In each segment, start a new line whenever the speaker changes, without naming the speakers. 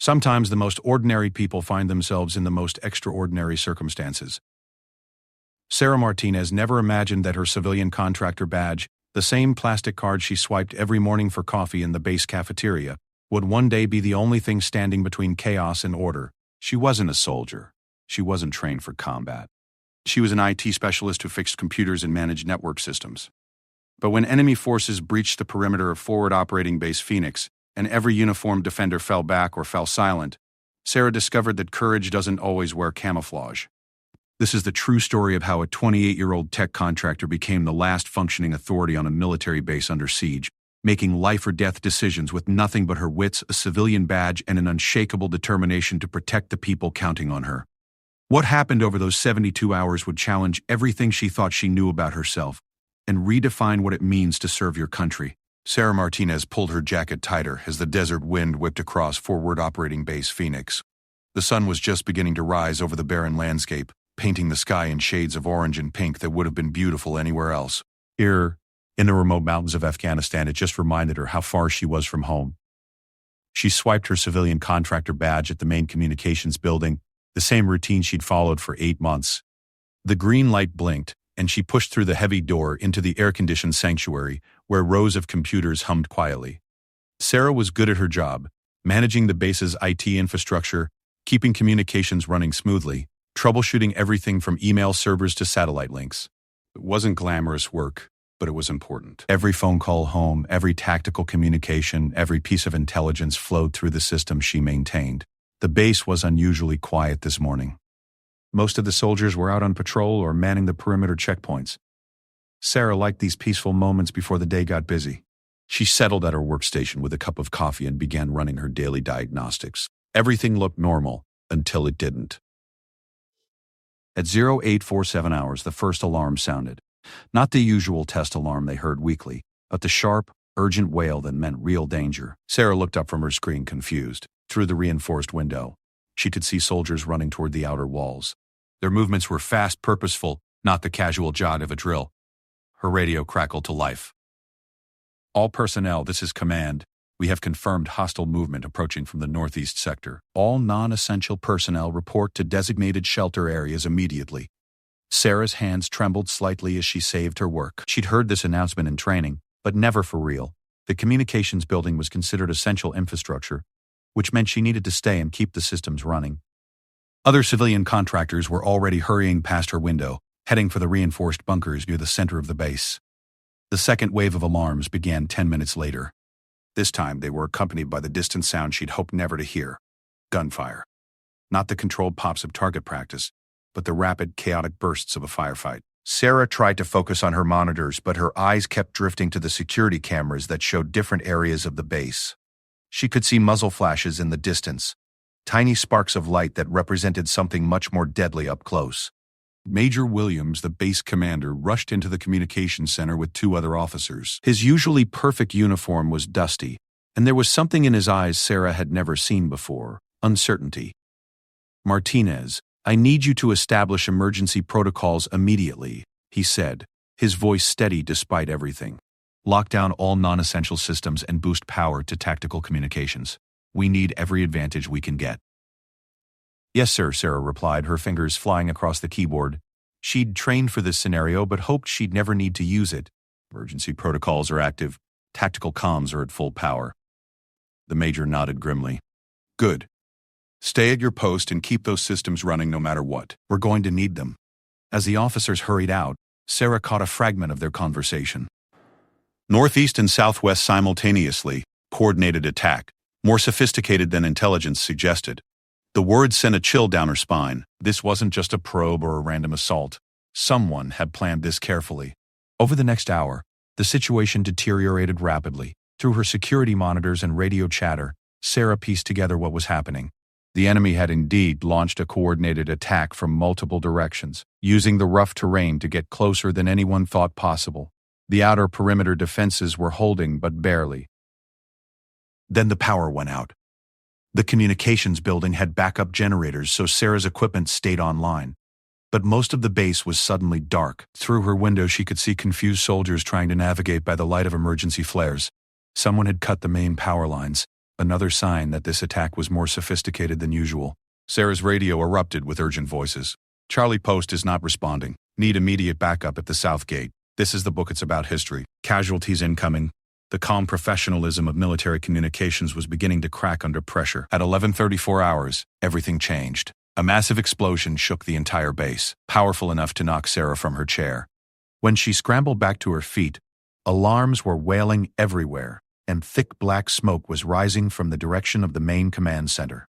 Sometimes the most ordinary people find themselves in the most extraordinary circumstances. Sarah Martinez never imagined that her civilian contractor badge, the same plastic card she swiped every morning for coffee in the base cafeteria, would one day be the only thing standing between chaos and order. She wasn't a soldier. She wasn't trained for combat. She was an IT specialist who fixed computers and managed network systems. But when enemy forces breached the perimeter of Forward Operating Base Phoenix, and every uniformed defender fell back or fell silent, Sarah discovered that courage doesn't always wear camouflage. This is the true story of how a 28-year-old tech contractor became the last functioning authority on a military base under siege, making life-or-death decisions with nothing but her wits, a civilian badge, and an unshakable determination to protect the people counting on her. What happened over those 72 hours would challenge everything she thought she knew about herself and redefine what it means to serve your country. Sarah Martinez pulled her jacket tighter as the desert wind whipped across Forward Operating Base Phoenix. The sun was just beginning to rise over the barren landscape, painting the sky in shades of orange and pink that would have been beautiful anywhere else. Here, in the remote mountains of Afghanistan, it just reminded her how far she was from home. She swiped her civilian contractor badge at the main communications building, the same routine she'd followed for 8 months. The green light blinked, and she pushed through the heavy door into the air-conditioned sanctuary, where rows of computers hummed quietly. Sarah was good at her job, managing the base's IT infrastructure, keeping communications running smoothly, troubleshooting everything from email servers to satellite links. It wasn't glamorous work, but it was important. Every phone call home, every tactical communication, every piece of intelligence flowed through the system she maintained. The base was unusually quiet this morning. Most of the soldiers were out on patrol or manning the perimeter checkpoints. Sarah liked these peaceful moments before the day got busy. She settled at her workstation with a cup of coffee and began running her daily diagnostics. Everything looked normal until it didn't. At 0847 hours, the first alarm sounded. Not the usual test alarm they heard weekly, but the sharp, urgent wail that meant real danger. Sarah looked up from her screen, confused. Through the reinforced window, she could see soldiers running toward the outer walls. Their movements were fast, purposeful, not the casual jog of a drill. Her radio crackled to life. All personnel, this is command. We have confirmed hostile movement approaching from the northeast sector. All non-essential personnel report to designated shelter areas immediately. Sarah's hands trembled slightly as she saved her work. She'd heard this announcement in training, but never for real. The communications building was considered essential infrastructure, which meant she needed to stay and keep the systems running. Other civilian contractors were already hurrying past her window, heading for the reinforced bunkers near the center of the base. The second wave of alarms began 10 minutes later. This time they were accompanied by the distant sound she'd hoped never to hear: gunfire. Not the controlled pops of target practice, but the rapid, chaotic bursts of a firefight. Sarah tried to focus on her monitors, but her eyes kept drifting to the security cameras that showed different areas of the base. She could see muzzle flashes in the distance, tiny sparks of light that represented something much more deadly up close. Major Williams, the base commander, rushed into the communications center with 2 other officers. His usually perfect uniform was dusty, and there was something in his eyes Sarah had never seen before: uncertainty. "Martinez, I need you to establish emergency protocols immediately," he said, his voice steady despite everything. "Lock down all non-essential systems and boost power to tactical communications. We need every advantage we can get." "Yes, sir," Sarah replied, her fingers flying across the keyboard. She'd trained for this scenario, but hoped she'd never need to use it. "Emergency protocols are active. Tactical comms are at full power." The major nodded grimly. "Good. Stay at your post and keep those systems running no matter what. We're going to need them." As the officers hurried out, Sarah caught a fragment of their conversation. "Northeast and southwest simultaneously. Coordinated attack. More sophisticated than intelligence suggested." The words sent a chill down her spine. This wasn't just a probe or a random assault. Someone had planned this carefully. Over the next hour, the situation deteriorated rapidly. Through her security monitors and radio chatter, Sarah pieced together what was happening. The enemy had indeed launched a coordinated attack from multiple directions, using the rough terrain to get closer than anyone thought possible. The outer perimeter defenses were holding, but barely. Then the power went out. The communications building had backup generators, so Sarah's equipment stayed online. But most of the base was suddenly dark. Through her window, she could see confused soldiers trying to navigate by the light of emergency flares. Someone had cut the main power lines, another sign that this attack was more sophisticated than usual. Sarah's radio erupted with urgent voices. Charlie Post is not responding. Need immediate backup at the South Gate. This is the book. It's about history. Casualties incoming. The calm professionalism of military communications was beginning to crack under pressure. At 11:34 hours, everything changed. A massive explosion shook the entire base, powerful enough to knock Sarah from her chair. When she scrambled back to her feet, alarms were wailing everywhere, and thick black smoke was rising from the direction of the main command center.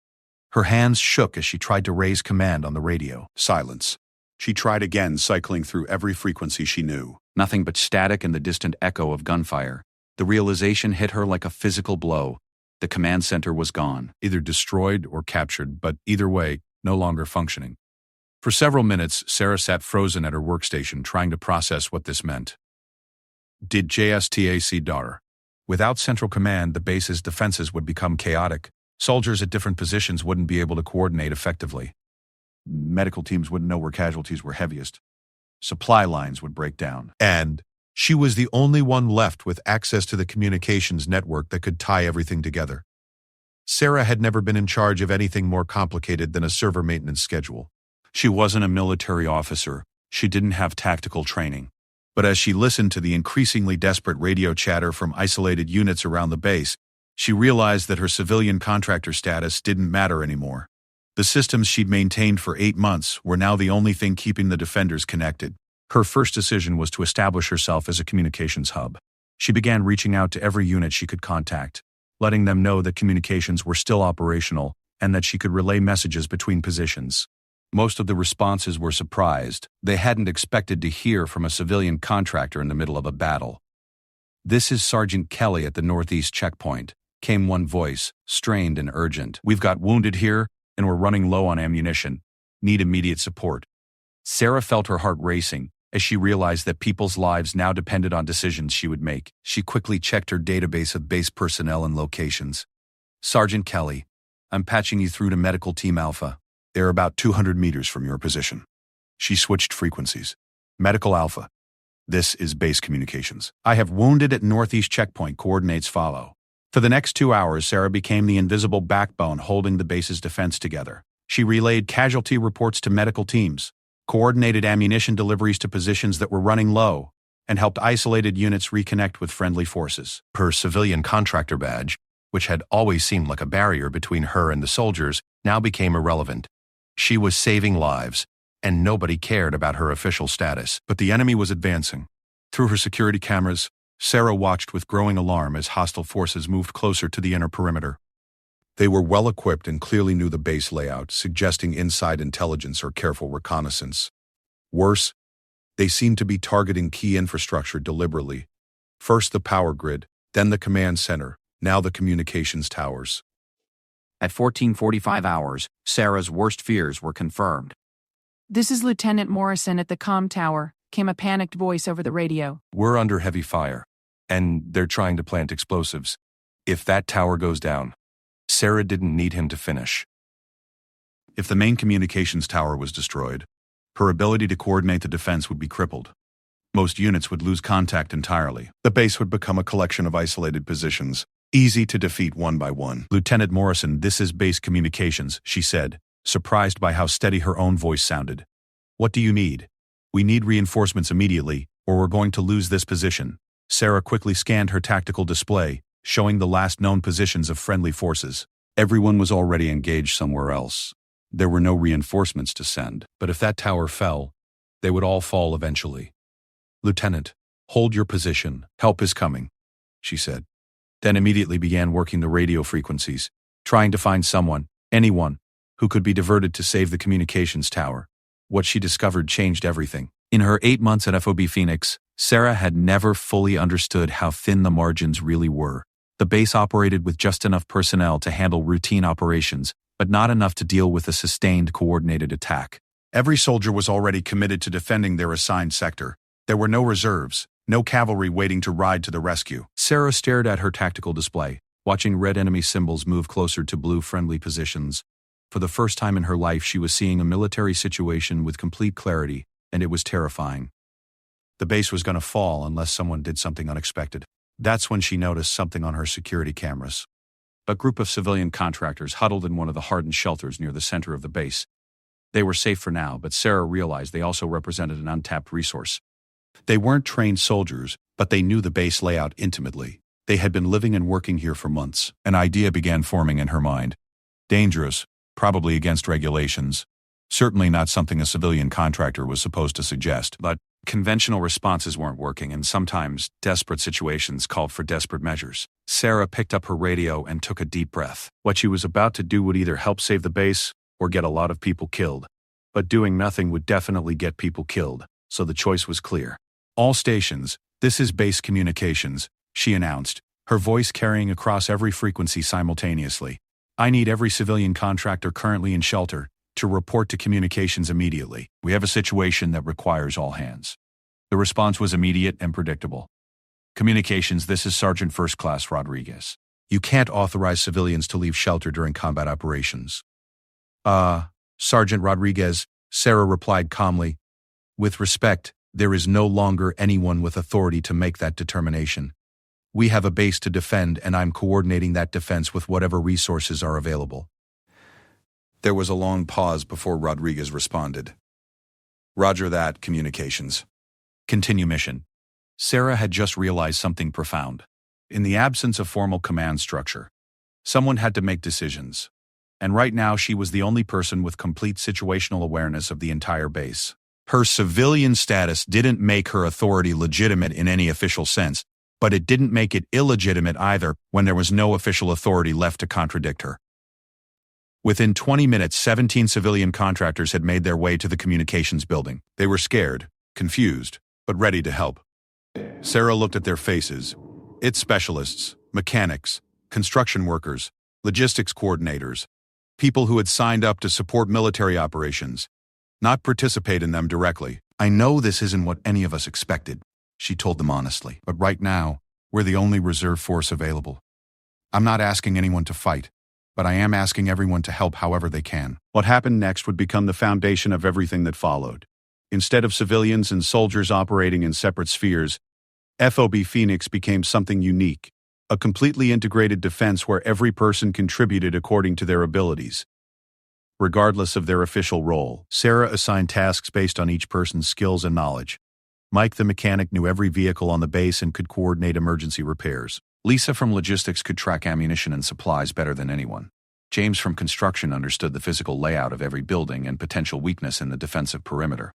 Her hands shook as she tried to raise command on the radio. Silence. She tried again, cycling through every frequency she knew. Nothing but static and the distant echo of gunfire. The realization hit her like a physical blow. The command center was gone, either destroyed or captured, but either way, no longer functioning. For several minutes, Sarah sat frozen at her workstation, trying to process what this meant. Did JSTAC daughter? Without central command, the base's defenses would become chaotic. Soldiers at different positions wouldn't be able to coordinate effectively. Medical teams wouldn't know where casualties were heaviest. Supply lines would break down. And she was the only one left with access to the communications network that could tie everything together. Sarah had never been in charge of anything more complicated than a server maintenance schedule. She wasn't a military officer. She didn't have tactical training. But as she listened to the increasingly desperate radio chatter from isolated units around the base, she realized that her civilian contractor status didn't matter anymore. The systems she'd maintained for 8 months were now the only thing keeping the defenders connected. Her first decision was to establish herself as a communications hub. She began reaching out to every unit she could contact, letting them know that communications were still operational and that she could relay messages between positions. Most of the responses were surprised. They hadn't expected to hear from a civilian contractor in the middle of a battle. "This is Sergeant Kelly at the Northeast Checkpoint," came one voice, strained and urgent. "We've got wounded here, and we're running low on ammunition. Need immediate support." Sarah felt her heart racing as she realized that people's lives now depended on decisions she would make. She quickly checked her database of base personnel and locations. "Sergeant Kelly, I'm patching you through to Medical Team Alpha. They're about 200 meters from your position." She switched frequencies. "Medical Alpha. This is base communications. I have wounded at Northeast Checkpoint. Coordinates follow." For the next 2 hours, Sarah became the invisible backbone holding the base's defense together. She relayed casualty reports to medical teams, coordinated ammunition deliveries to positions that were running low, and helped isolated units reconnect with friendly forces. Her civilian contractor badge, which had always seemed like a barrier between her and the soldiers, now became irrelevant. She was saving lives, and nobody cared about her official status. But the enemy was advancing. Through her security cameras, Sarah watched with growing alarm as hostile forces moved closer to the inner perimeter. They were well-equipped and clearly knew the base layout, suggesting inside intelligence or careful reconnaissance. Worse, they seemed to be targeting key infrastructure deliberately. First the power grid, then the command center, now the communications towers.
At 14:45 hours, Sarah's worst fears were confirmed.
"This is Lieutenant Morrison at the comm tower," came a panicked voice over the radio.
"We're under heavy fire, and they're trying to plant explosives. If that tower goes down..." Sarah didn't need him to finish. If the main communications tower was destroyed, her ability to coordinate the defense would be crippled. Most units would lose contact entirely. The base would become a collection of isolated positions, easy to defeat one by one. "Lieutenant Morrison, this is base communications," she said, surprised by how steady her own voice sounded. "What do you need?" "We need reinforcements immediately, or we're going to lose this position." Sarah quickly scanned her tactical display, showing the last known positions of friendly forces. Everyone was already engaged somewhere else. There were no reinforcements to send, but if that tower fell, they would all fall eventually. "Lieutenant, hold your position. Help is coming," she said. Then immediately began working the radio frequencies, trying to find someone, anyone, who could be diverted to save the communications tower. What she discovered changed everything. In her 8 months at FOB Phoenix, Sarah had never fully understood how thin the margins really were. The base operated with just enough personnel to handle routine operations, but not enough to deal with a sustained, coordinated attack. Every soldier was already committed to defending their assigned sector. There were no reserves, no cavalry waiting to ride to the rescue. Sarah stared at her tactical display, watching red enemy symbols move closer to blue friendly positions. For the first time in her life, she was seeing a military situation with complete clarity, and it was terrifying. The base was going to fall unless someone did something unexpected. That's when she noticed something on her security cameras. A group of civilian contractors huddled in one of the hardened shelters near the center of the base. They were safe for now, but Sarah realized they also represented an untapped resource. They weren't trained soldiers, but they knew the base layout intimately. They had been living and working here for months. An idea began forming in her mind. Dangerous, probably against regulations. Certainly not something a civilian contractor was supposed to suggest. But conventional responses weren't working, and sometimes desperate situations called for desperate measures. Sarah picked up her radio and took a deep breath. What she was about to do would either help save the base or get a lot of people killed. But doing nothing would definitely get people killed, so the choice was clear. All stations, this is base communications, she announced, her voice carrying across every frequency simultaneously. I need every civilian contractor currently in shelter to report to communications immediately. We have a situation that requires all hands. The response was immediate and predictable. Communications, this is Sergeant First Class Rodriguez. You can't authorize civilians to leave shelter during combat operations. Sergeant Rodriguez, Sarah replied calmly. With respect, there is no longer anyone with authority to make that determination. We have a base to defend, and I'm coordinating that defense with whatever resources are available. There was a long pause before Rodriguez responded. Roger that, communications. Continue mission. Sarah had just realized something profound. In the absence of formal command structure, someone had to make decisions. And right now she was the only person with complete situational awareness of the entire base. Her civilian status didn't make her authority legitimate in any official sense, but it didn't make it illegitimate either when there was no official authority left to contradict her. Within 20 minutes, 17 civilian contractors had made their way to the communications building. They were scared, confused, but ready to help. Sarah looked at their faces. It's specialists, mechanics, construction workers, logistics coordinators, people who had signed up to support military operations, not participate in them directly. I know this isn't what any of us expected, she told them honestly, but right now, we're the only reserve force available. I'm not asking anyone to fight, but I am asking everyone to help however they can. What happened next would become the foundation of everything that followed. Instead of civilians and soldiers operating in separate spheres, FOB Phoenix became something unique, a completely integrated defense where every person contributed according to their abilities. Regardless of their official role, Sarah assigned tasks based on each person's skills and knowledge. Mike the mechanic knew every vehicle on the base and could coordinate emergency repairs. Lisa from logistics could track ammunition and supplies better than anyone. James from construction understood the physical layout of every building and potential weakness in the defensive perimeter.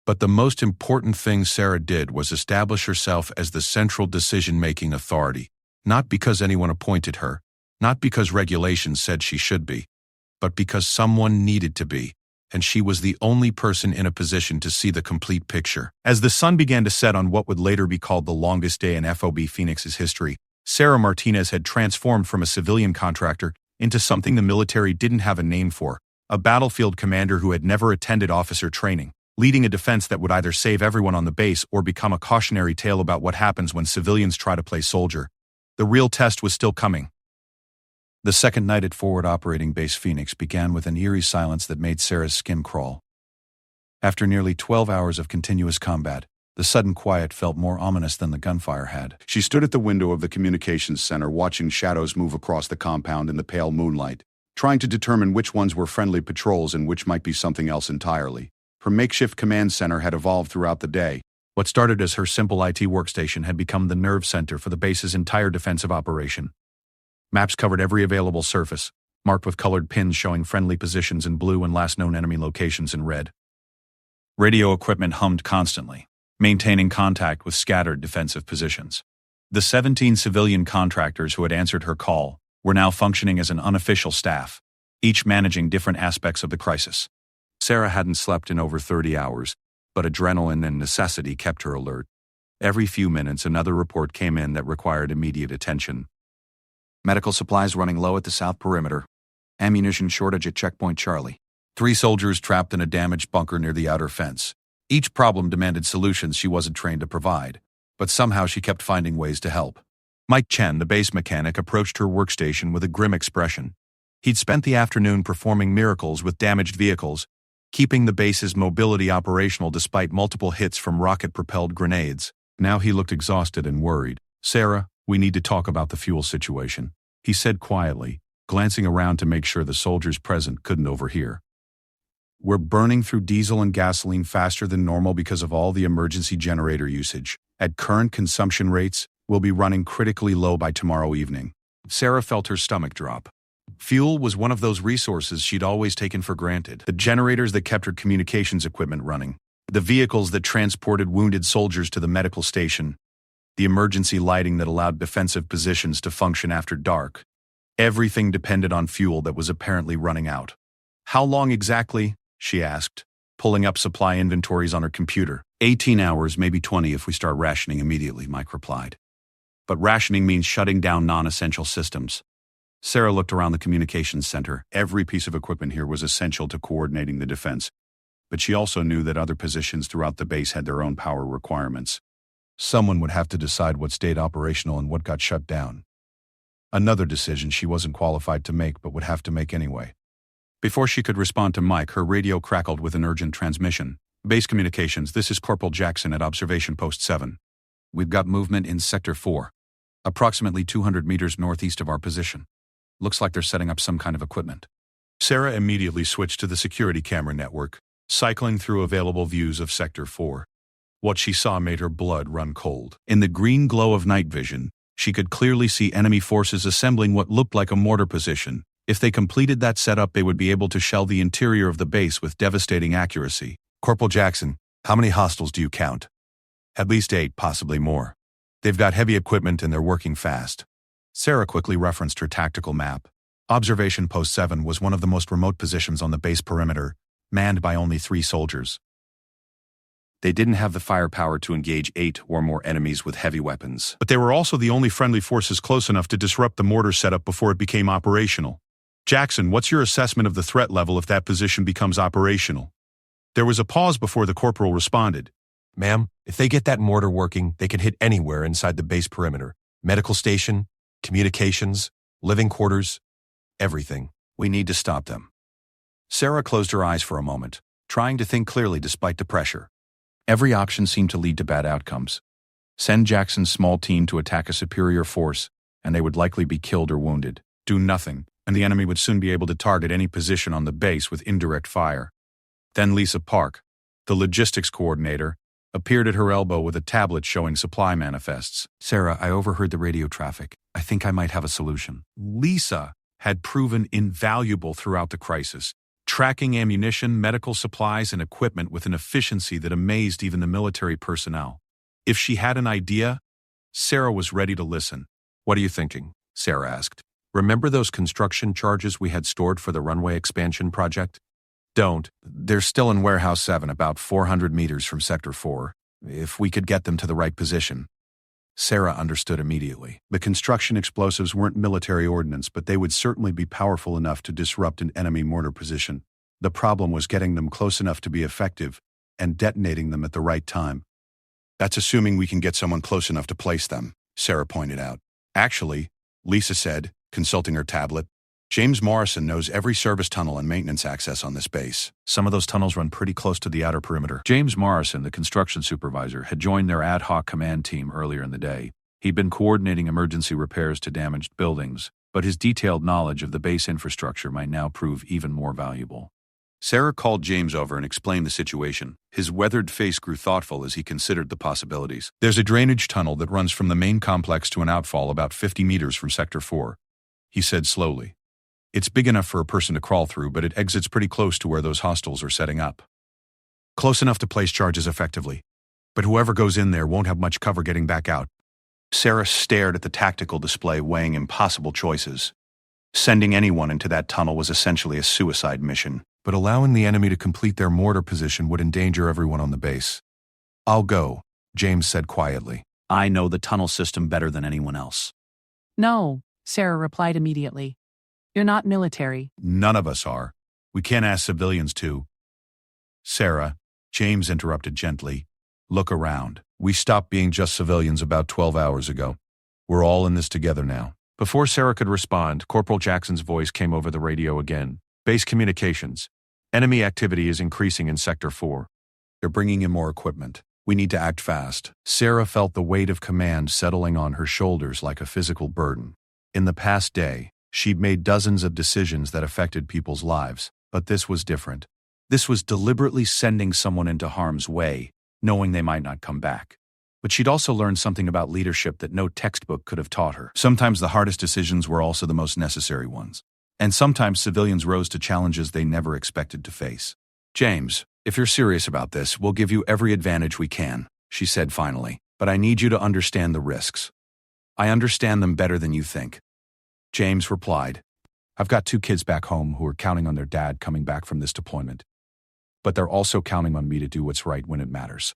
But the most important thing Sarah did was establish herself as the central decision-making authority, not because anyone appointed her, not because regulations said she should be, but because someone needed to be, and she was the only person in a position to see the complete picture. As the sun began to set on what would later be called the longest day in FOB Phoenix's history, Sarah Martinez had transformed from a civilian contractor into something the military didn't have a name for, a battlefield commander who had never attended officer training, leading a defense that would either save everyone on the base or become a cautionary tale about what happens when civilians try to play soldier. The real test was still coming. The second night at Forward Operating Base Phoenix began with an eerie silence that made Sarah's skin crawl. After nearly 12 hours of continuous combat, the sudden quiet felt more ominous than the gunfire had. She stood at the window of the communications center watching shadows move across the compound in the pale moonlight, trying to determine which ones were friendly patrols and which might be something else entirely. Her makeshift command center had evolved throughout the day. What started as her simple IT workstation had become the nerve center for the base's entire defensive operation. Maps covered every available surface, marked with colored pins showing friendly positions in blue and last known enemy locations in red. Radio equipment hummed constantly, maintaining contact with scattered defensive positions. The 17 civilian contractors who had answered her call were now functioning as an unofficial staff, each managing different aspects of the crisis. Sarah hadn't slept in over 30 hours, but adrenaline and necessity kept her alert. Every few minutes, another report came in that required immediate attention. Medical supplies running low at the south perimeter. Ammunition shortage at Checkpoint Charlie. 3 soldiers trapped in a damaged bunker near the outer fence. Each problem demanded solutions she wasn't trained to provide, but somehow she kept finding ways to help. Mike Chen, the base mechanic, approached her workstation with a grim expression. He'd spent the afternoon performing miracles with damaged vehicles, keeping the base's mobility operational despite multiple hits from rocket-propelled grenades. Now he looked exhausted and worried. Sarah, we need to talk about the fuel situation. he said quietly, glancing around to make sure the soldiers present couldn't overhear. We're burning through diesel and gasoline faster than normal because of all the emergency generator usage. At current consumption rates, we'll be running critically low by tomorrow evening. Sarah felt her stomach drop. Fuel was one of those resources she'd always taken for granted. The generators that kept her communications equipment running, the vehicles that transported wounded soldiers to the medical station, the emergency lighting that allowed defensive positions to function after dark. Everything depended on fuel that was apparently running out. How long exactly? She asked, pulling up supply inventories on her computer. 18 hours, maybe 20 if we start rationing immediately, Mike replied. But rationing means shutting down non-essential systems. Sarah looked around the communications center. Every piece of equipment here was essential to coordinating the defense. But she also knew that other positions throughout the base had their own power requirements. Someone would have to decide what stayed operational and what got shut down. Another decision she wasn't qualified to make but would have to make anyway. Before she could respond to Mike, her radio crackled with an urgent transmission. Base communications, this is Corporal Jackson at Observation Post 7. We've got movement in Sector 4, approximately 200 meters northeast of our position. Looks like they're setting up some kind of equipment. Sarah immediately switched to the security camera network, cycling through available views of Sector 4. What she saw made her blood run cold. In the green glow of night vision, she could clearly see enemy forces assembling what looked like a mortar position. If they completed that setup, they would be able to shell the interior of the base with devastating accuracy. Corporal Jackson, how many hostiles do you count? At least 8, possibly more. They've got heavy equipment and they're working fast. Sarah quickly referenced her tactical map. Observation Post 7 was one of the most remote positions on the base perimeter, manned by only 3 soldiers. They didn't have the firepower to engage 8 or more enemies with heavy weapons. But they were also the only friendly forces close enough to disrupt the mortar setup before it became operational. Jackson, what's your assessment of the threat level if that position becomes operational? There was a pause before the corporal responded.
Ma'am, if they get that mortar working, they can hit anywhere inside the base perimeter. Medical station, communications, living quarters, everything.
We need to stop them. Sarah closed her eyes for a moment, trying to think clearly despite the pressure. Every option seemed to lead to bad outcomes. Send Jackson's small team to attack a superior force, and they would likely be killed or wounded. Do nothing, and the enemy would soon be able to target any position on the base with indirect fire. Then Lisa Park, the logistics coordinator, appeared at her elbow with a tablet showing supply manifests. Sarah, I overheard the radio traffic. I think I might have a solution. Lisa had proven invaluable throughout the crisis, tracking ammunition, medical supplies, and equipment with an efficiency that amazed even the military personnel. If she had an idea, Sarah was ready to listen.
What are you thinking? Sarah asked. Remember those construction charges we had stored for the runway expansion project? Don't.
They're still in Warehouse 7, about 400 meters from Sector 4. If we could get them to the right position. Sarah understood immediately. The construction explosives weren't military ordnance, but they would certainly be powerful enough to disrupt an enemy mortar position. The problem was getting them close enough to be effective and detonating them at the right time. That's assuming we can get someone close enough to place them, Sarah pointed out. Actually, Lisa said, consulting her tablet, James Morrison knows every service tunnel and maintenance access on this base. Some of those tunnels run pretty close to the outer perimeter. James Morrison, the construction supervisor, had joined their ad hoc command team earlier in the day. He'd been coordinating emergency repairs to damaged buildings, but his detailed knowledge of the base infrastructure might now prove even more valuable. Sarah called James over and explained the situation. His weathered face grew thoughtful as he considered the possibilities. There's a drainage tunnel that runs from the main complex to an outfall about 50 meters from Sector 4, he said slowly. It's big enough for a person to crawl through, but it exits pretty close to where those hostiles are setting up. Close enough to place charges effectively, but whoever goes in there won't have much cover getting back out. Sarah stared at the tactical display, weighing impossible choices. Sending anyone into that tunnel was essentially a suicide mission, but allowing the enemy to complete their mortar position would endanger everyone on the base. I'll go, James said quietly. I know the tunnel system better than anyone else.
No, Sarah replied immediately. You're not military.
None of us are. We can't ask civilians to. Sarah, James interrupted gently, look around. We stopped being just civilians about 12 hours ago. We're all in this together now. Before Sarah could respond, Corporal Jackson's voice came over the radio again. Base communications. Enemy activity is increasing in Sector 4. They're bringing in more equipment. We need to act fast. Sarah felt the weight of command settling on her shoulders like a physical burden. In the past day, she'd made dozens of decisions that affected people's lives, but this was different. This was deliberately sending someone into harm's way, knowing they might not come back. But she'd also learned something about leadership that no textbook could have taught her. Sometimes the hardest decisions were also the most necessary ones. And sometimes civilians rose to challenges they never expected to face. "James, if you're serious about this, we'll give you every advantage we can," she said finally. "But I need you to understand the risks. I understand them better than you think." James replied, "I've got 2 kids back home who are counting on their dad coming back from this deployment. But they're also counting on me to do what's right when it matters."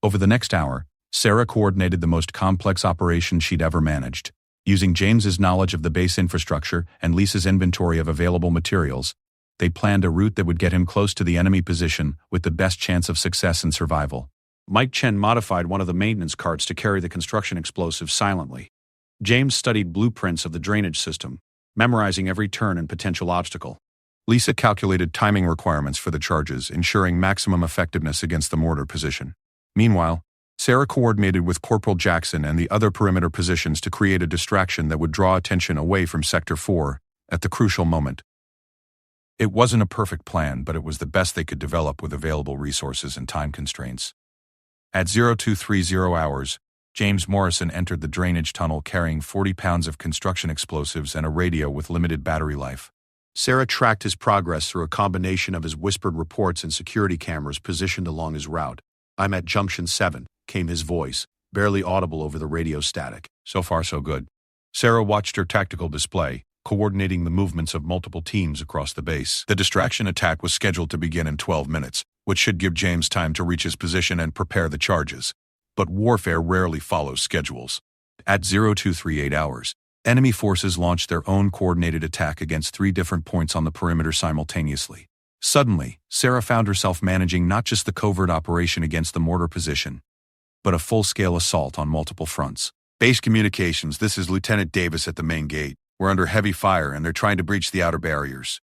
Over the next hour, Sarah coordinated the most complex operation she'd ever managed. Using James's knowledge of the base infrastructure and Lisa's inventory of available materials, they planned a route that would get him close to the enemy position with the best chance of success and survival. Mike Chen modified one of the maintenance carts to carry the construction explosives silently. James studied blueprints of the drainage system, memorizing every turn and potential obstacle. Lisa calculated timing requirements for the charges, ensuring maximum effectiveness against the mortar position. Meanwhile, Sarah coordinated with Corporal Jackson and the other perimeter positions to create a distraction that would draw attention away from Sector 4 at the crucial moment. It wasn't a perfect plan, but it was the best they could develop with available resources and time constraints. At 0230 hours, James Morrison entered the drainage tunnel carrying 40 pounds of construction explosives and a radio with limited battery life. Sarah tracked his progress through a combination of his whispered reports and security cameras positioned along his route. "I'm at Junction 7, came his voice, barely audible over the radio static. So far so good. Sarah watched her tactical display, coordinating the movements of multiple teams across the base. The distraction attack was scheduled to begin in 12 minutes, which should give James time to reach his position and prepare the charges. But warfare rarely follows schedules. At 0238 hours, enemy forces launched their own coordinated attack against 3 different points on the perimeter simultaneously. Suddenly, Sarah found herself managing not just the covert operation against the mortar position, but a full-scale assault on multiple fronts. "Base communications, this is Lieutenant Davis at the main gate. We're under heavy fire and they're trying to breach the outer barriers."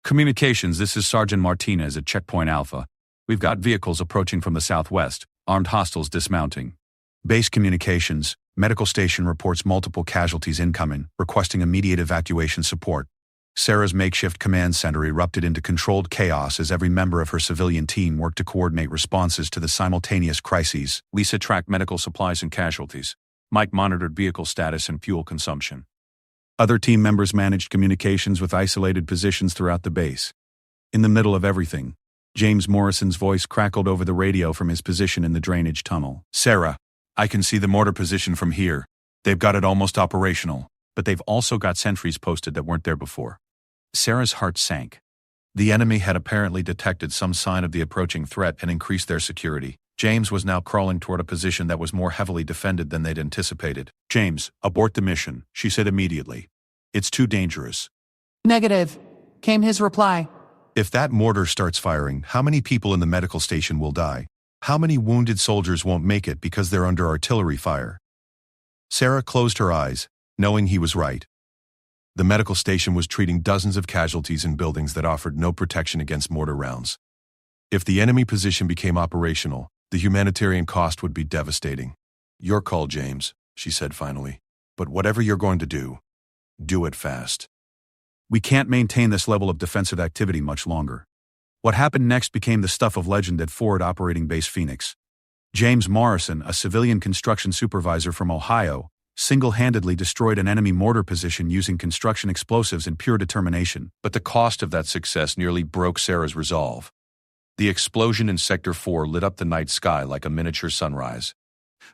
"Communications, this is Sergeant Martinez at Checkpoint Alpha. We've got vehicles approaching from the southwest, armed hostiles dismounting." "Base communications, medical station reports multiple casualties incoming, requesting immediate evacuation support." Sarah's makeshift command center erupted into controlled chaos as every member of her civilian team worked to coordinate responses to the simultaneous crises. Lisa tracked medical supplies and casualties. Mike monitored vehicle status and fuel consumption. Other team members managed communications with isolated positions throughout the base. In the middle of everything, James Morrison's voice crackled over the radio from his position in the drainage tunnel. "Sarah, I can see the mortar position from here. They've got it almost operational, but they've also got sentries posted that weren't there before." Sarah's heart sank. The enemy had apparently detected some sign of the approaching threat and increased their security. James was now crawling toward a position that was more heavily defended than they'd anticipated. "James, abort the mission," she said immediately. "It's too dangerous."
"Negative," came his reply.
"If that mortar starts firing, how many people in the medical station will die? How many wounded soldiers won't make it because they're under artillery fire?" Sarah closed her eyes, knowing he was right. The medical station was treating dozens of casualties in buildings that offered no protection against mortar rounds. If the enemy position became operational, the humanitarian cost would be devastating. "Your call, James," she said finally. "But whatever you're going to do it fast. We can't maintain this level of defensive activity much longer." What happened next became the stuff of legend at Forward Operating Base Phoenix. James Morrison, a civilian construction supervisor from Ohio, single-handedly destroyed an enemy mortar position using construction explosives in pure determination. But the cost of that success nearly broke Sarah's resolve. The explosion in Sector 4 lit up the night sky like a miniature sunrise.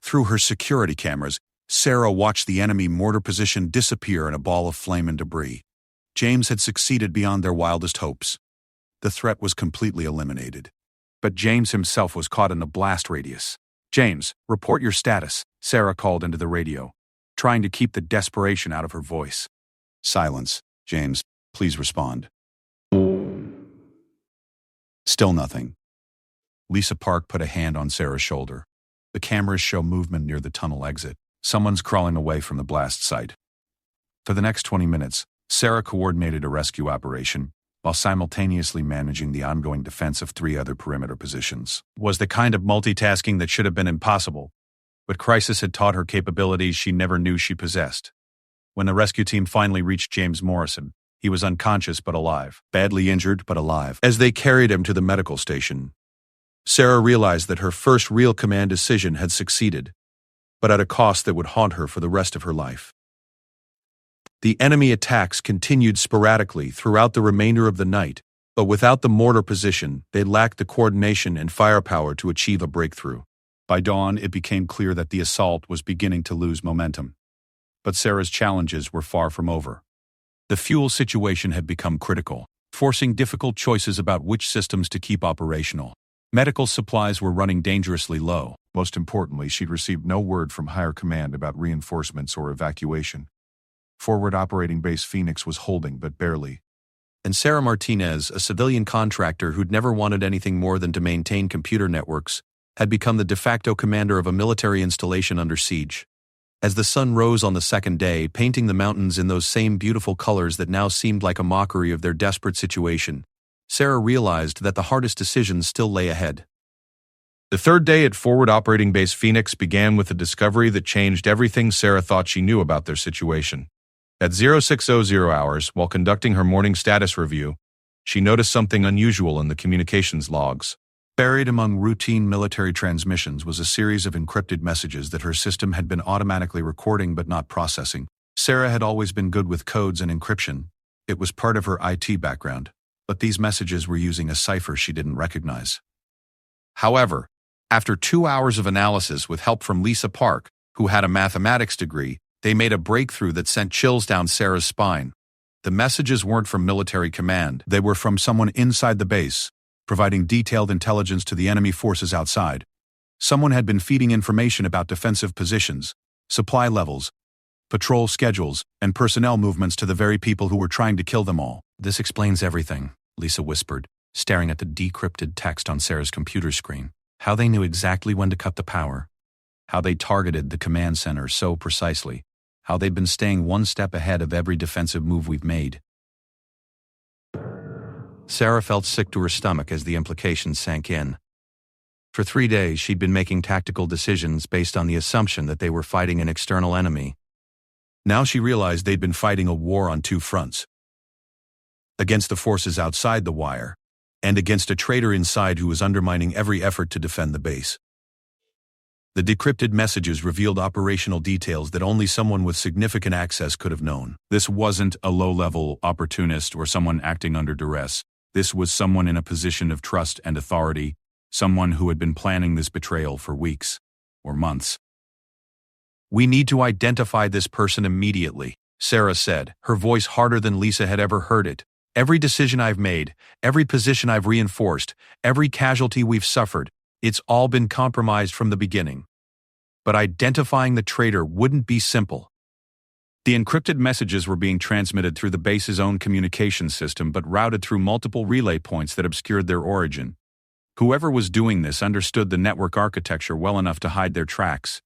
Through her security cameras, Sarah watched the enemy mortar position disappear in a ball of flame and debris. James had succeeded beyond their wildest hopes. The threat was completely eliminated. But James himself was caught in the blast radius. "James, report your status," Sarah called into the radio, trying to keep the desperation out of her voice. "Silence, James. Please respond." Still nothing. Lisa Park put a hand on Sarah's shoulder. The cameras show movement near the tunnel exit. Someone's crawling away from the blast site. For the next 20 minutes, Sarah coordinated a rescue operation, while simultaneously managing the ongoing defense of 3 other perimeter positions. It was the kind of multitasking that should have been impossible, but crisis had taught her capabilities she never knew she possessed. When the rescue team finally reached James Morrison, he was unconscious but alive, badly injured but alive. As they carried him to the medical station, Sarah realized that her first real command decision had succeeded, but at a cost that would haunt her for the rest of her life. The enemy attacks continued sporadically throughout the remainder of the night, but without the mortar position, they lacked the coordination and firepower to achieve a breakthrough. By dawn, it became clear that the assault was beginning to lose momentum. But Sarah's challenges were far from over. The fuel situation had become critical, forcing difficult choices about which systems to keep operational. Medical supplies were running dangerously low. Most importantly, she'd received no word from higher command about reinforcements or evacuation. Forward Operating Base Phoenix was holding, but barely. And Sarah Martinez, a civilian contractor who'd never wanted anything more than to maintain computer networks, had become the de facto commander of a military installation under siege. As the sun rose on the second day, painting the mountains in those same beautiful colors that now seemed like a mockery of their desperate situation, Sarah realized that the hardest decisions still lay ahead. The third day at Forward Operating Base Phoenix began with a discovery that changed everything Sarah thought she knew about their situation. At 0600 hours, while conducting her morning status review, she noticed something unusual in the communications logs. Buried among routine military transmissions was a series of encrypted messages that her system had been automatically recording but not processing. Sarah had always been good with codes and encryption. It was part of her IT background, but these messages were using a cipher she didn't recognize. However, after 2 hours of analysis with help from Lisa Park, who had a mathematics degree, they made a breakthrough that sent chills down Sarah's spine. The messages weren't from military command. They were from someone inside the base, providing detailed intelligence to the enemy forces outside. Someone had been feeding information about defensive positions, supply levels, patrol schedules, and personnel movements to the very people who were trying to kill them all. "This explains everything," Lisa whispered, staring at the decrypted text on Sarah's computer screen. How they knew exactly when to cut the power. How they targeted the command center so precisely. How they'd been staying one step ahead of every defensive move we've made. Sarah felt sick to her stomach as the implications sank in. For 3 days, she'd been making tactical decisions based on the assumption that they were fighting an external enemy. Now she realized they'd been fighting a war on 2 fronts. Against the forces outside the wire, and against a traitor inside who was undermining every effort to defend the base. The decrypted messages revealed operational details that only someone with significant access could have known. This wasn't a low-level opportunist or someone acting under duress. This was someone in a position of trust and authority, someone who had been planning this betrayal for weeks or months. "We need to identify this person immediately," Sarah said, her voice harder than Lisa had ever heard it. "Every decision I've made, every position I've reinforced, every casualty we've suffered, it's all been compromised from the beginning. But identifying the traitor wouldn't be simple." The encrypted messages were being transmitted through the base's own communication system but routed through multiple relay points that obscured their origin. Whoever was doing this understood the network architecture well enough to hide their tracks.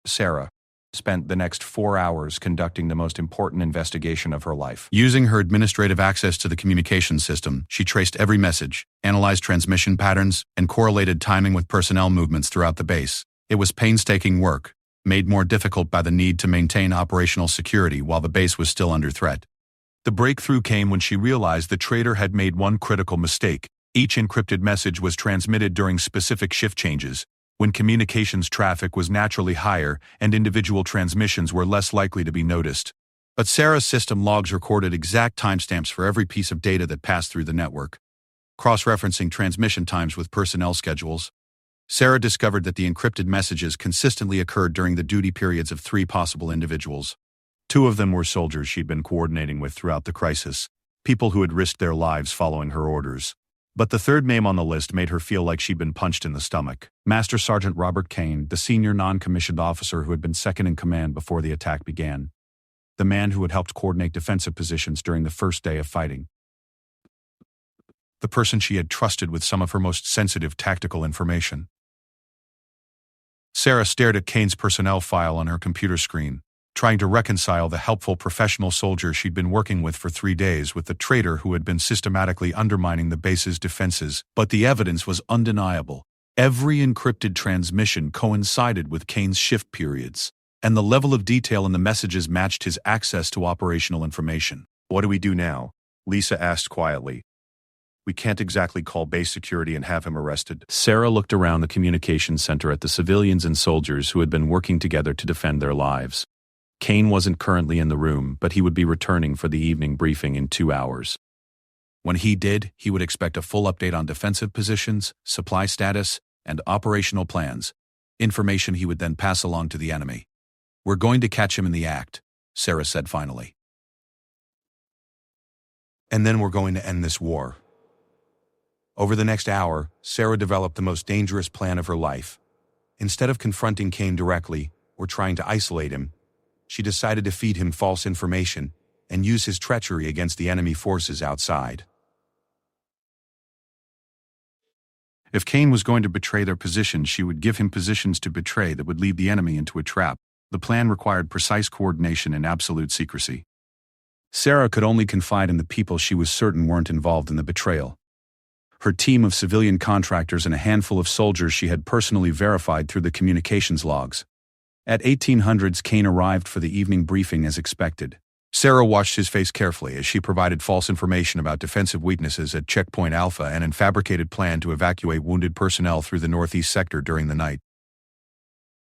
Sarah spent the next 4 hours conducting the most important investigation of her life. Using her administrative access to the communication system, she traced every message, analyzed transmission patterns, and correlated timing with personnel movements throughout the base. It was painstaking work, made more difficult by the need to maintain operational security while the base was still under threat. The breakthrough came when she realized the traitor had made one critical mistake. Each encrypted message was transmitted during specific shift changes, when communications traffic was naturally higher and individual transmissions were less likely to be noticed. But Sarah's system logs recorded exact timestamps for every piece of data that passed through the network. Cross-referencing transmission times with personnel schedules, Sarah discovered that the encrypted messages consistently occurred during the duty periods of 3 possible individuals. 2 of them were soldiers she'd been coordinating with throughout the crisis, people who had risked their lives following her orders. But the third name on the list made her feel like she'd been punched in the stomach. Master Sergeant Robert Kane, the senior non-commissioned officer who had been second in command before the attack began. The man who had helped coordinate defensive positions during the first day of fighting. The person she had trusted with some of her most sensitive tactical information. Sarah stared at Kane's personnel file on her computer screen, trying to reconcile the helpful professional soldier she'd been working with for 3 days with the traitor who had been systematically undermining the base's defenses. But the evidence was undeniable. Every encrypted transmission coincided with Kane's shift periods. and the level of detail in the messages matched his access to operational information. "What do we do now?" Lisa asked quietly. "We can't exactly call base security and have him arrested." Sarah looked around the communications center at the civilians and soldiers who had been working together to defend their lives. Kane wasn't currently in the room, but he would be returning for the evening briefing in 2 hours. When he did, he would expect a full update on defensive positions, supply status, and operational plans, information he would then pass along to the enemy. "We're going to catch him in the act," Sarah said finally. "And then we're going to end this war." Over the next hour, Sarah developed the most dangerous plan of her life. Instead of confronting Kane directly or trying to isolate him, she decided to feed him false information and use his treachery against the enemy forces outside. If Kane was going to betray their positions, she would give him positions to betray that would lead the enemy into a trap. The plan required precise coordination and absolute secrecy. Sarah could only confide in the people she was certain weren't involved in the betrayal. Her team of civilian contractors and a handful of soldiers she had personally verified through the communications logs. At 1800s, Kane arrived for the evening briefing as expected. Sarah watched his face carefully as she provided false information about defensive weaknesses at Checkpoint Alpha and a fabricated plan to evacuate wounded personnel through the northeast sector during the night.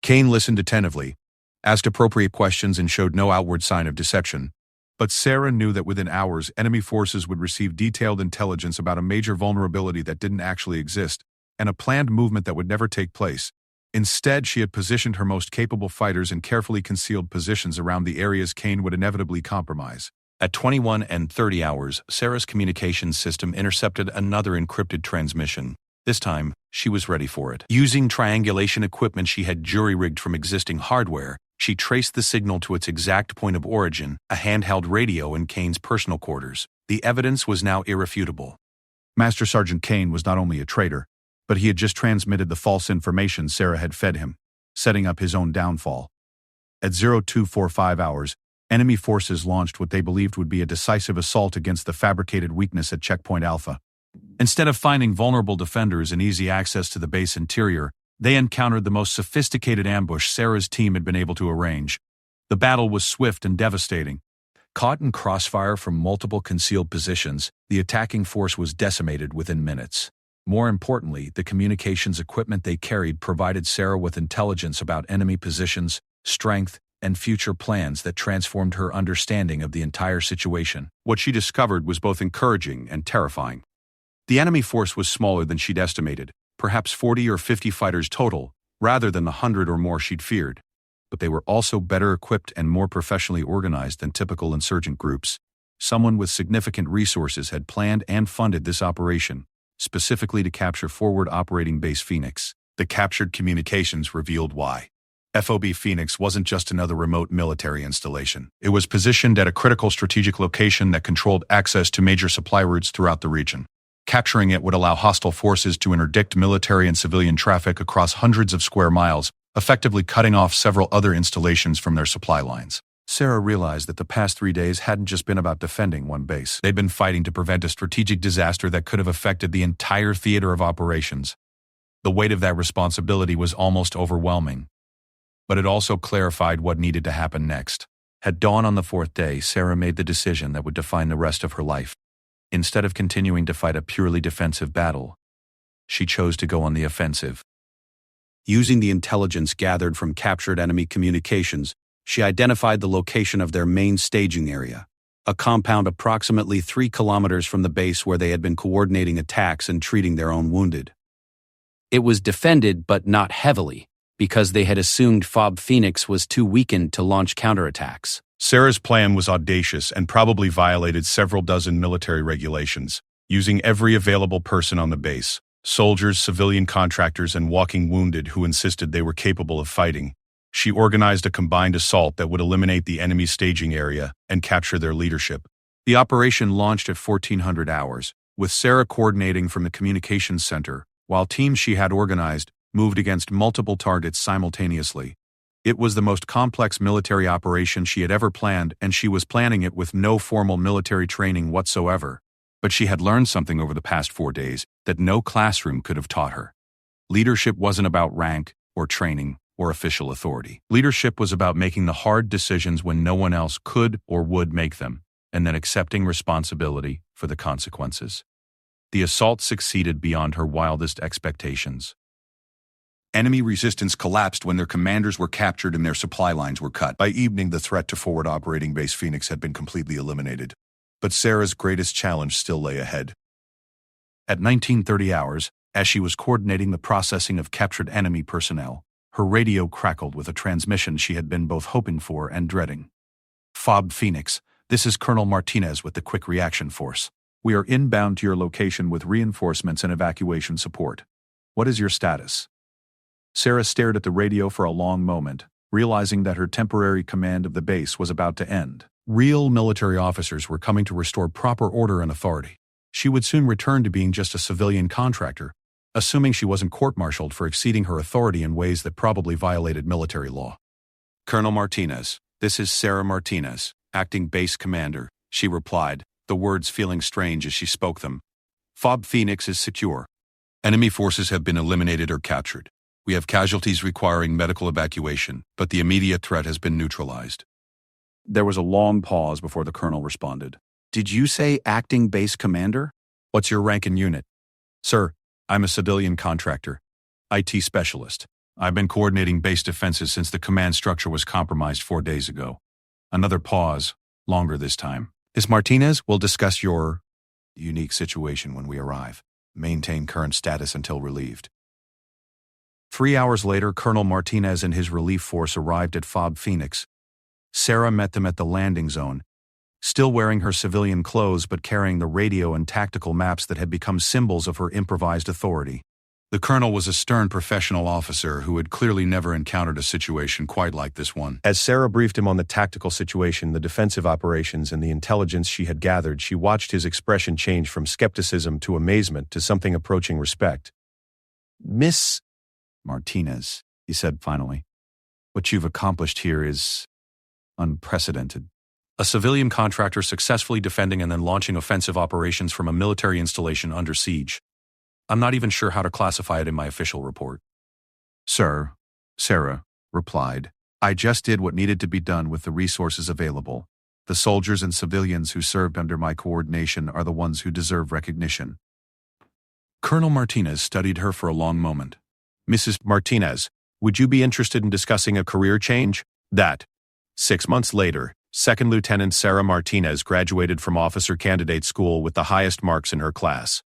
Kane listened attentively, asked appropriate questions, and showed no outward sign of deception. But Sarah knew that within hours, enemy forces would receive detailed intelligence about a major vulnerability that didn't actually exist, and a planned movement that would never take place. Instead, she had positioned her most capable fighters in carefully concealed positions around the areas Kane would inevitably compromise. At 21 and 30 hours, Sarah's communications system intercepted another encrypted transmission. This time, she was ready for it. Using triangulation equipment she had jury-rigged from existing hardware, she traced the signal to its exact point of origin, a handheld radio in Kane's personal quarters. The evidence was now irrefutable. Master Sergeant Kane was not only a traitor, but he had just transmitted the false information Sarah had fed him, setting up his own downfall. At 0245 hours, enemy forces launched what they believed would be a decisive assault against the fabricated weakness at Checkpoint Alpha. Instead of finding vulnerable defenders and easy access to the base interior, they encountered the most sophisticated ambush Sarah's team had been able to arrange. The battle was swift and devastating. Caught in crossfire from multiple concealed positions, the attacking force was decimated within minutes. More importantly, the communications equipment they carried provided Sarah with intelligence about enemy positions, strength, and future plans that transformed her understanding of the entire situation. What she discovered was both encouraging and terrifying. The enemy force was smaller than she'd estimated, perhaps 40 or 50 fighters total, rather than the 100 or more she'd feared. But they were also better equipped and more professionally organized than typical insurgent groups. Someone with significant resources had planned and funded this operation, specifically to capture Forward Operating Base Phoenix. The captured communications revealed why. FOB Phoenix wasn't just another remote military installation. It was positioned at a critical strategic location that controlled access to major supply routes throughout the region. Capturing it would allow hostile forces to interdict military and civilian traffic across hundreds of square miles, effectively cutting off several other installations from their supply lines. Sarah realized that the past 3 days hadn't just been about defending one base. They'd been fighting to prevent a strategic disaster that could have affected the entire theater of operations. The weight of that responsibility was almost overwhelming. But it also clarified what needed to happen next. At dawn on the 4th day, Sarah made the decision that would define the rest of her life. Instead of continuing to fight a purely defensive battle, she chose to go on the offensive. Using the intelligence gathered from captured enemy communications, she identified the location of their main staging area, a compound approximately 3 kilometers from the base where they had been coordinating attacks and treating their own wounded. It was defended, but not heavily, because they had assumed FOB Phoenix was too weakened to launch counterattacks. Sarah's plan was audacious and probably violated several dozen military regulations, using every available person on the base, soldiers, civilian contractors, and walking wounded who insisted they were capable of fighting. She organized a combined assault that would eliminate the enemy staging area and capture their leadership. The operation launched at 1400 hours, with Sarah coordinating from the communications center, while teams she had organized moved against multiple targets simultaneously. It was the most complex military operation she had ever planned, and she was planning it with no formal military training whatsoever. But she had learned something over the past 4 days that no classroom could have taught her. Leadership wasn't about rank or training. or official authority. Leadership was about making the hard decisions when no one else could or would make them, and then accepting responsibility for the consequences. The assault succeeded beyond her wildest expectations.
Enemy resistance collapsed when their commanders were captured and their supply lines were cut. By evening, the threat to forward operating base Phoenix had been completely eliminated. But Sarah's greatest challenge still lay ahead.
At 1930 hours, as she was coordinating the processing of captured enemy personnel, her radio crackled with a transmission she had been both hoping for and dreading. "FOB Phoenix, this is Colonel Martinez with the Quick Reaction Force. We are inbound to your location with reinforcements and evacuation support. What is your status?" Sarah stared at the radio for a long moment, realizing that her temporary command of the base was about to end. Real military officers were coming to restore proper order and authority. She would soon return to being just a civilian contractor, assuming she wasn't court-martialed for exceeding her authority in ways that probably violated military law. "Colonel Martinez, this is Sarah Martinez, acting base commander," she replied, the words feeling strange as she spoke them. "FOB Phoenix is secure. Enemy forces have been eliminated or captured. We have casualties requiring medical evacuation, but the immediate threat has been neutralized." There was a long pause before the colonel responded. "Did you say acting base commander? What's your rank and unit?" "Sir, I'm a civilian contractor, IT specialist. I've been coordinating base defenses since the command structure was compromised 4 days ago." Another pause, longer this time. "Miss Martinez, we'll discuss your unique situation when we arrive. Maintain current status until relieved." 3 hours later, Colonel Martinez and his relief force arrived at FOB Phoenix. Sarah met them at the landing zone, still wearing her civilian clothes but carrying the radio and tactical maps that had become symbols of her improvised authority. The colonel was a stern professional officer who had clearly never encountered a situation quite like this one. As Sarah briefed him on the tactical situation, the defensive operations, and the intelligence she had gathered, she watched his expression change from skepticism to amazement to something approaching respect. "Miss Martinez," he said finally, "what you've accomplished here is unprecedented. A civilian contractor successfully defending and then launching offensive operations from a military installation under siege. I'm not even sure how to classify it in my official report." "Sir," Sarah replied, "I just did what needed to be done with the resources available. The soldiers and civilians who served under my coordination are the ones who deserve recognition." Colonel Martinez studied her for a long moment. "Mrs. Martinez, would you be interested in discussing a career change?" 6 months later, Second Lieutenant Sarah Martinez graduated from Officer Candidate School with the highest marks in her class.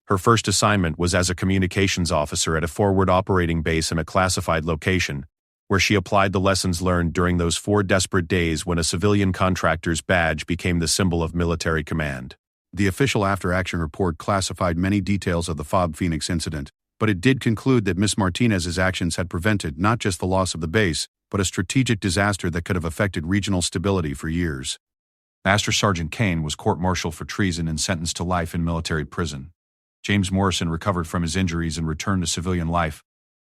Her first assignment was as a communications officer at a forward operating base in a classified location, where she applied the lessons learned during those 4 desperate days when a civilian contractor's badge became the symbol of military command. The official after-action report classified many details of the FOB Phoenix incident, but it did conclude that Miss Martinez's actions had prevented not just the loss of the base, but a strategic disaster that could have affected regional stability for years. Master Sergeant Kane was court-martialed for treason and sentenced to life in military prison. James Morrison recovered from his injuries and returned to civilian life,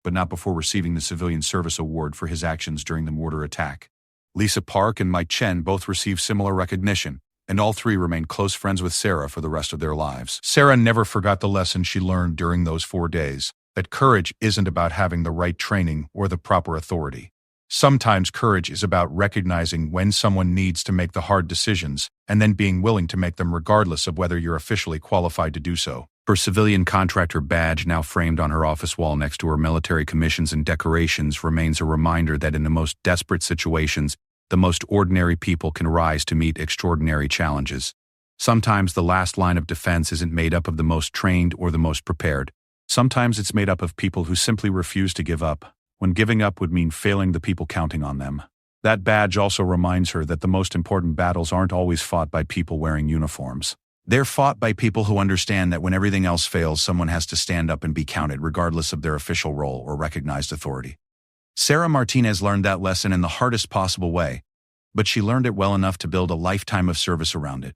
but not before receiving the Civilian Service Award for his actions during the mortar attack. Lisa Park and Mike Chen both received similar recognition, and all 3 remained close friends with Sarah for the rest of their lives. Sarah never forgot the lesson she learned during those 4 days, that courage isn't about having the right training or the proper authority. Sometimes courage is about recognizing when someone needs to make the hard decisions and then being willing to make them regardless of whether you're officially qualified to do so. Her civilian contractor badge, now framed on her office wall next to her military commissions and decorations, remains a reminder that in the most desperate situations, the most ordinary people can rise to meet extraordinary challenges. Sometimes the last line of defense isn't made up of the most trained or the most prepared. Sometimes it's made up of people who simply refuse to give up, when giving up would mean failing the people counting on them. That badge also reminds her that the most important battles aren't always fought by people wearing uniforms. They're fought by people who understand that when everything else fails, someone has to stand up and be counted regardless of their official role or recognized authority. Sarah Martinez learned that lesson in the hardest possible way, but she learned it well enough to build a lifetime of service around it.